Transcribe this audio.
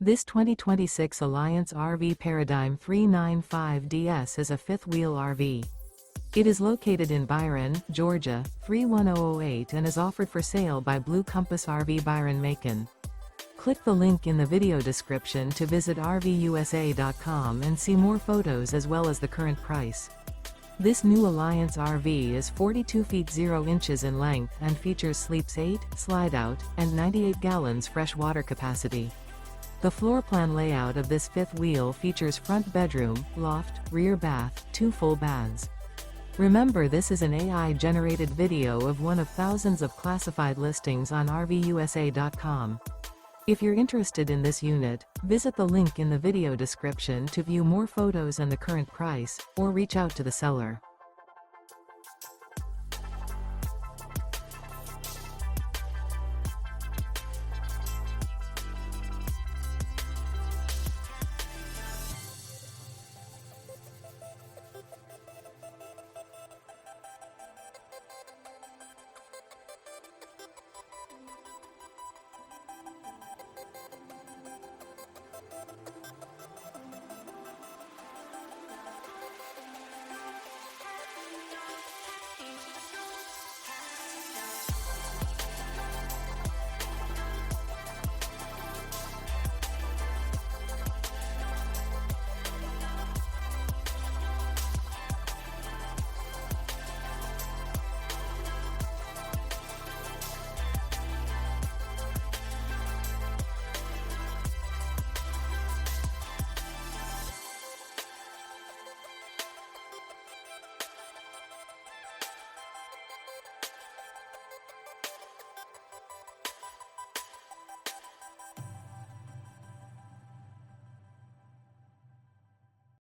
This 2026 Alliance RV Paradigm 395DS is a fifth-wheel RV. It is located in Byron, Georgia, 31008 and is offered for sale by Blue Compass RV Byron-Macon. Click the link in the video description to visit RVUSA.com and see more photos as well as the current price. This new Alliance RV is 42 feet 0 inches in length and features sleeps 8, slide-out, and 98 gallons fresh water capacity. The floor plan layout of this fifth wheel features front bedroom, loft, rear bath, 2 full baths. Remember, this is an AI-generated video of one of thousands of classified listings on RVUSA.com. If you're interested in this unit, visit the link in the video description to view more photos and the current price, or reach out to the seller.